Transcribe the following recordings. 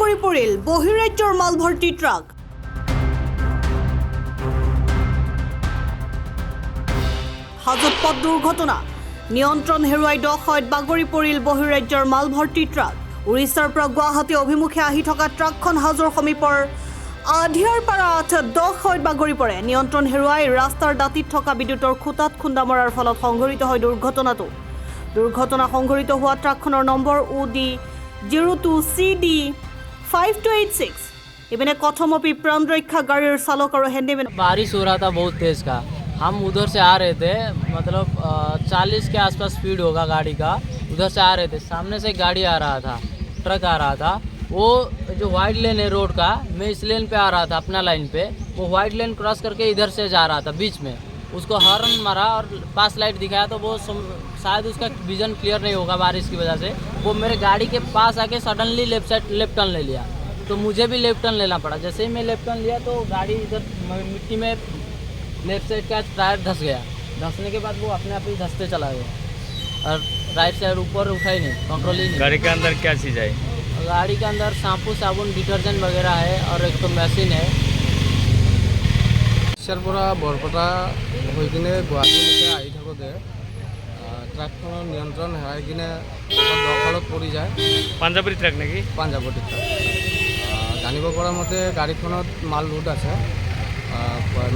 বাগৰি পৰিল বহিৰাজ্যৰ মাল ভৰ্তি ট্ৰাক। হাজোত পথ দুৰ্ঘটনা, নিয়ন্ত্ৰণ হেৰুৱাই দহত বাগৰি পৰিল বহিৰাজ্যৰ মাল ভৰ্তি ট্ৰাক। উৰিষ্যাৰ পৰা গুৱাহাটী অভিমুখে আহি থকা ট্ৰাকখন হাজোৰ সমীপৰ আধিয়াৰ পাৰাত দহত বাগৰি পৰে। নিয়ন্ত্ৰণ হেৰুৱাই ৰাস্তাৰ দাঁতিত থকা বিদ্যুতৰ খুঁটাত খুন্দা মৰাৰ ফলত সংঘটিত হয় দুৰ্ঘটনাটো। দুৰ্ঘটনা সংঘটিত হোৱা ট্ৰাকখনৰ নম্বৰ OD02CD 5286। इबने कथमपि प्राण रक्षा गाड़ी चालक और हैंडीमैन। बारिश हो रहा था बहुत तेज़ का, हम उधर से आ रहे थे, मतलब 40 के आसपास स्पीड होगा गाड़ी का। उधर से आ रहे थे, सामने से गाड़ी आ रहा था, ट्रक आ रहा था। वो जो वाइट लेन है रोड का, मैं इस लेन पे आ रहा था अपना लाइन पे, वो वाइट लेन क्रॉस करके इधर से जा रहा था बीच में। उसको हॉर्न मारा और पास लाइट दिखाया तो वो शायद उसका विजन क्लियर नहीं होगा बारिश की वजह से। वो मेरे गाड़ी के पास आके सडनली लेफ्ट टर्न ले लिया, तो मुझे भी लेफ्ट टर्न लेना पड़ा। जैसे ही मैं लेफ्ट टर्न लिया तो गाड़ी इधर मिट्टी में लेफ्ट साइड का टायर धंस गया। धंसने के बाद वो अपने आप ही धंसते चला गया और राइट साइड ऊपर उठा ही नहीं, कंट्रोल ही नहीं। गाड़ी के अंदर क्या चीज़ है? गाड़ी के अंदर शैम्पू साबुन डिटर्जेंट वगैरह है और एक तो मशीन है। পৰা বৰপেটা হৈ কিনে গুৱাহাটীলৈকে আহি থাকোঁতে ট্ৰাকখনৰ নিয়ন্ত্ৰণ হেৰাই কিনে দখালত পৰি যায়। পাঞ্জাবী ট্ৰাক নেকি? পাঞ্জাৱতী ট্ৰাক। জানিব পৰা মতে গাড়ীখনত মাল লোড আছে,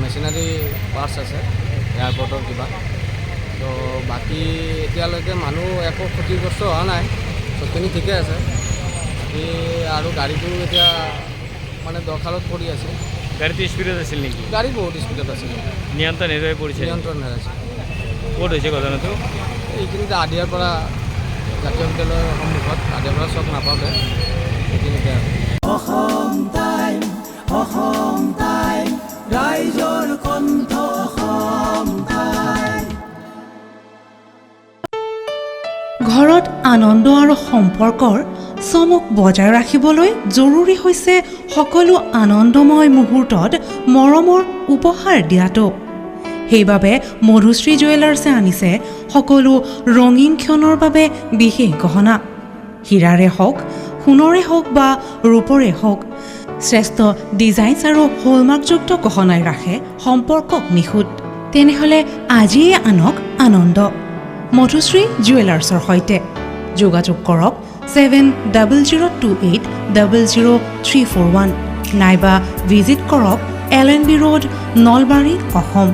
মেচিনাৰী পাৰ্টছ আছে এয়াৰপৰ্টৰ কিবা। তো বাকী এতিয়ালৈকে মানুহ একো ক্ষতিগ্ৰস্ত হোৱা নাই, চবখিনি ঠিকে আছে। বাকী আৰু গাড়ীটো এতিয়া মানে দখালত পৰি আছে। গাড়ীটো স্পীডত আছিল নেকি? গাড়ী বহুত স্পীডত আছিল, নিয়ন্ত্ৰণ হেৰুৱাই পৰিছে। নিয়ন্ত্ৰণ হেৰাইছে। ক'ত হৈছে ঘটনাটো? এইখিনিতে আদিয়াৰ পৰা জাতীয় বিদ্যালয়ৰ সন্মুখত, আদিয়াৰ পৰা চক নাপাওঁতে এইখিনিতে আৰু। ঘৰত আনন্দ আৰু সম্পৰ্কৰ চমক বজাই ৰাখিবলৈ জৰুৰী হৈছে সকলো আনন্দময় মুহূৰ্তত মৰমৰ উপহাৰ দিয়াটো। সেইবাবে মধুশ্ৰী জুৱেলাৰ্ছে আনিছে সকলো ৰঙীন ক্ষণৰ বাবে বিশেষ গহনা। হীৰাৰে হওক, সোণৰে হওক বা ৰূপৰে হওক, শ্ৰেষ্ঠ ডিজাইনছ আৰু হলমাৰ্কযুক্ত গহনাই ৰাখে সম্পৰ্কক নিখুঁত। তেনেহ'লে আজিয়ে আনক আনন্দ মধুশ্ৰী জুৱেলাৰ্ছৰ সৈতে। যোগাযোগ কৰক 7002800341 নাইবা ভিজিট কৰক LNB ৰোড, নলবাৰী, অসম।